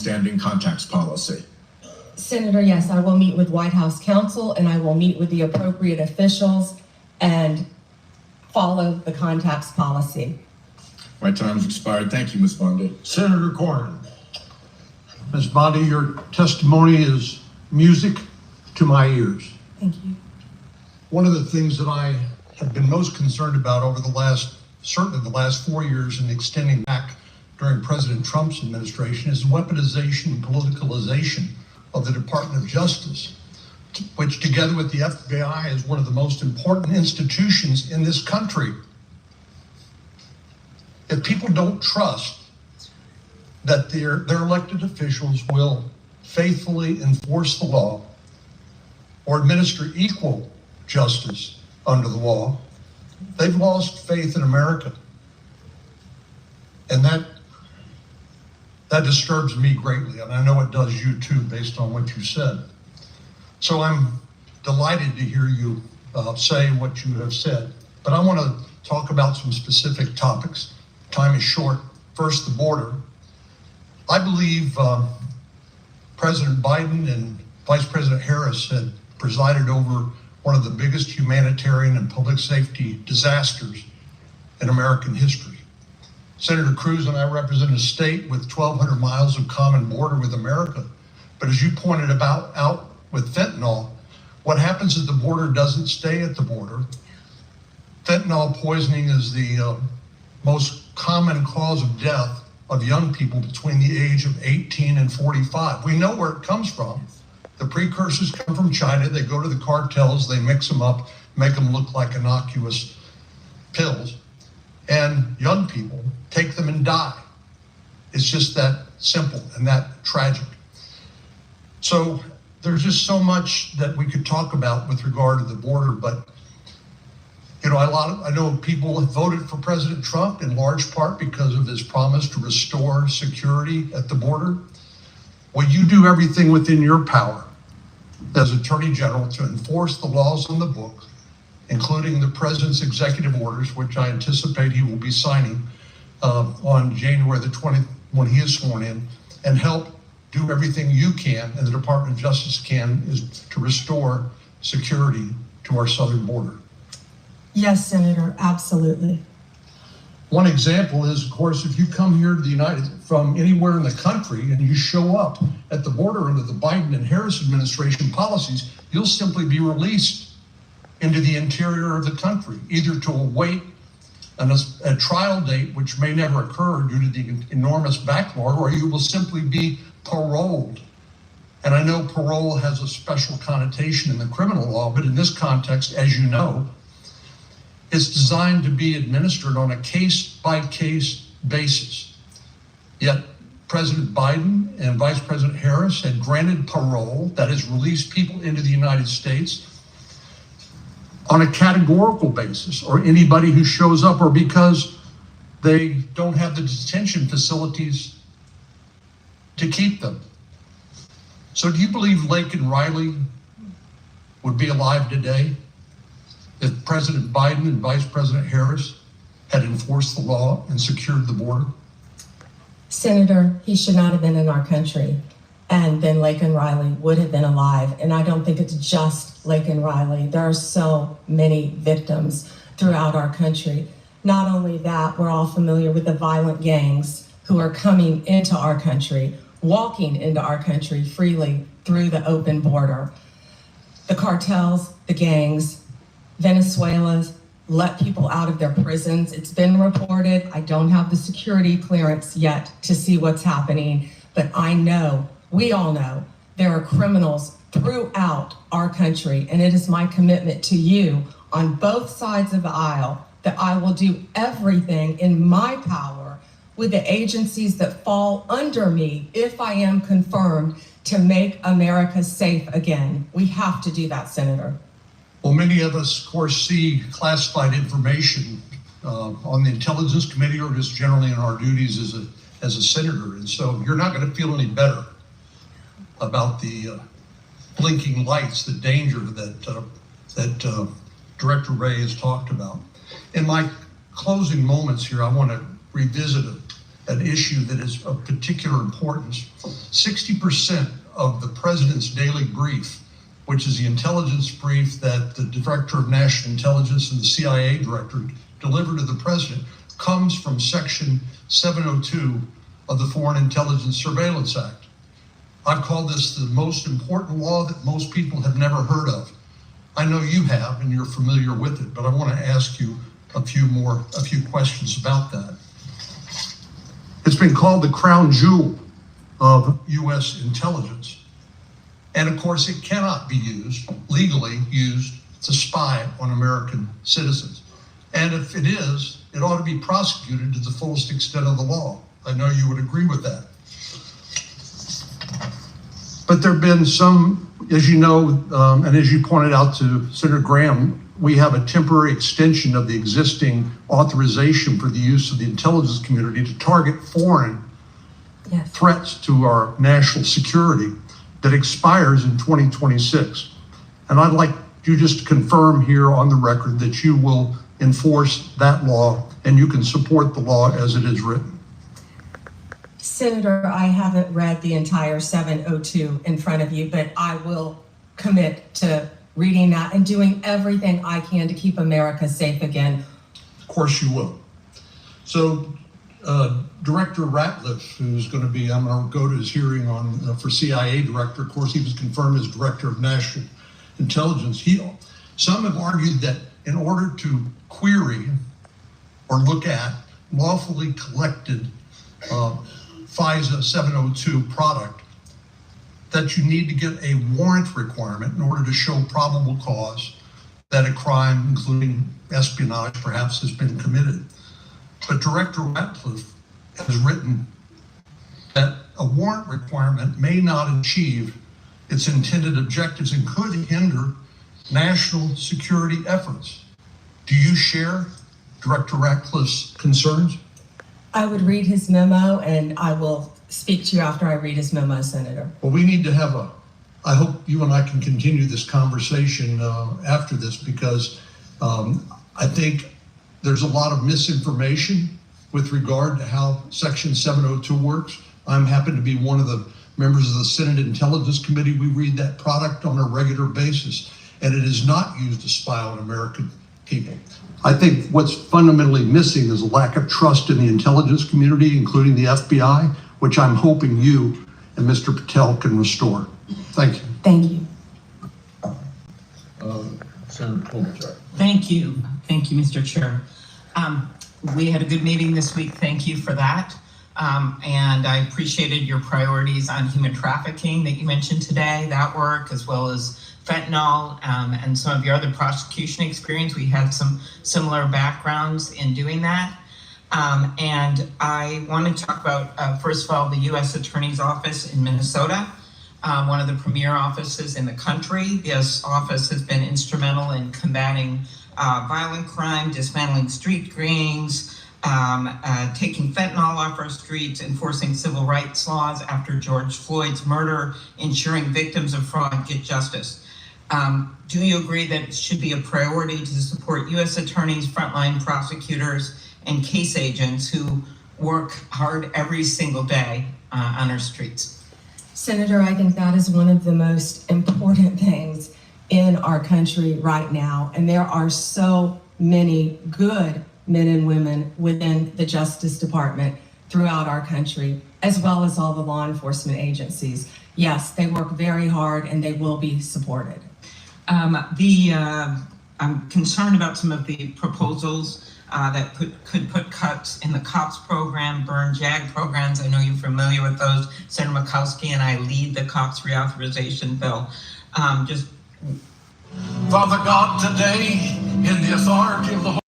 standing contacts policy? Senator, yes, I will meet with White House counsel and I will meet with the appropriate officials and follow the contacts policy. My time has expired. Thank you, Ms. Bondi. Senator Cornyn. Ms. Bondi, your testimony is music to my ears. Thank you. One of the things that I have been most concerned about over certainly the last 4 years and extending back during President Trump's administration is weaponization and politicalization of the Department of Justice, which together with the FBI is one of the most important institutions in this country. If people don't trust that their elected officials will faithfully enforce the law or administer equal justice under the law, they've lost faith in America. And that disturbs me greatly, and I know it does you too, based on what you said. So I'm delighted to hear you say what you have said, but I want to talk about some specific topics. Time is short. First, the border. I believe President Biden and Vice President Harris had presided over one of the biggest humanitarian and public safety disasters in American history. Senator Cruz and I represent a state with 1,200 miles of common border with America. But as you pointed out with fentanyl, what happens at the border doesn't stay at the border. Fentanyl poisoning is the most common cause of death of young people between the age of 18 and 45. We know where it comes from. The precursors come from China. They go to the cartels, they mix them up, make them look like innocuous pills. And young people take them and die. It's just that simple and that tragic. So there's just so much that we could talk about with regard to the border, but I know people have voted for President Trump in large part because of his promise to restore security at the border. Will you do everything within your power as Attorney General to enforce the laws on the book, including the President's executive orders, which I anticipate he will be signing on January the 20th when he is sworn in, and help do everything you can and the Department of Justice can is to restore security to our southern border? Yes, Senator, absolutely. One example is, of course, if you come here to from anywhere in the country and you show up at the border under the Biden and Harris administration policies, you'll simply be released into the interior of the country, either to await a trial date, which may never occur due to the enormous backlog, or you will simply be paroled. And I know parole has a special connotation in the criminal law, but in this context, as you know, it's designed to be administered on a case-by-case basis. Yet President Biden and Vice President Harris had granted parole, that has released people into the United States on a categorical basis, or anybody who shows up, or because they don't have the detention facilities to keep them. So do you believe Lake and Riley would be alive today if President Biden and Vice President Harris had enforced the law and secured the border? Senator, he should not have been in our country, and then Lake and Riley would have been alive. And I don't think it's just Lake and Riley. There are so many victims throughout our country. Not only that, we're all familiar with the violent gangs who are coming into our country, walking into our country freely through the open border. The cartels, the gangs, Venezuela's let people out of their prisons. It's been reported. I don't have the security clearance yet to see what's happening, but I know, we all know, there are criminals throughout our country, and it is my commitment to you on both sides of the aisle that I will do everything in my power with the agencies that fall under me if I am confirmed to make America safe again. We have to do that, Senator. Well, many of us, of course, see classified information on the Intelligence Committee or just generally in our duties as a senator. And so you're not going to feel any better about the blinking lights, the danger that Director Ray has talked about. In my closing moments here, I want to revisit an issue that is of particular importance. 60% of the president's daily brief, which is the intelligence brief that the Director of National Intelligence and the CIA Director deliver to the president, comes from Section 702 of the Foreign Intelligence Surveillance Act. I've called this the most important law that most people have never heard of. I know you have, and you're familiar with it, but I want to ask you a few questions about that. It's been called the crown jewel of U.S. intelligence. And of course, it cannot be legally used to spy on American citizens. And if it is, it ought to be prosecuted to the fullest extent of the law. I know you would agree with that. But there have been some, as you know, and as you pointed out to Senator Graham, we have a temporary extension of the existing authorization for the use of the intelligence community to target foreign threats to our national security that expires in 2026. And I'd like you just to confirm here on the record that you will enforce that law and you can support the law as it is written. Senator, I haven't read the entire 702 in front of you, but I will commit to reading that and doing everything I can to keep America safe again. Of course you will. So Director Ratliff, who's going to be, I'm going to go to his hearing on for CIA Director. Of course, he was confirmed as Director of National Intelligence. Some have argued that in order to query or look at lawfully collected FISA 702 product, that you need to get a warrant requirement in order to show probable cause that a crime, including espionage, perhaps has been committed. But Director Ratliff has written that a warrant requirement may not achieve its intended objectives and could hinder national security efforts. Do you share Director Ratliff's concerns? I would read his memo and I will speak to you after I read his memo, Senator. Well, we need to have I hope you and I can continue this conversation after this, because I think there's a lot of misinformation with regard to how Section 702 works. I'm happen to be one of the members of the Senate Intelligence Committee. We read that product on a regular basis, and it is not used to spy on American people. I think what's fundamentally missing is a lack of trust in the intelligence community, including the FBI, which I'm hoping you and Mr. Patel can restore. Thank you. Thank you. Senator Klobuchar. Thank you, Mr. Chair. We had a good meeting this week. Thank you for that. And I appreciated your priorities on human trafficking that you mentioned today, that work, as well as fentanyl and some of your other prosecution experience. We had some similar backgrounds in doing that. And I want to talk about, first of all, the U.S. Attorney's Office in Minnesota, one of the premier offices in the country. This office has been instrumental in combating violent crime, dismantling street gangs, taking fentanyl off our streets, enforcing civil rights laws after George Floyd's murder, ensuring victims of fraud get justice. Do you agree that it should be a priority to support U.S. attorneys, frontline prosecutors, and case agents who work hard every single day on our streets? Senator, I think that is one of the most important things in our country right now. And there are so many good men and women within the Justice Department throughout our country, as well as all the law enforcement agencies. Yes, they work very hard and they will be supported. I'm concerned about some of the proposals that could put cuts in the COPS program, burn JAG programs. I know you're familiar with those. Senator Murkowski and I lead the COPS reauthorization bill. Father God, today, in the authority of the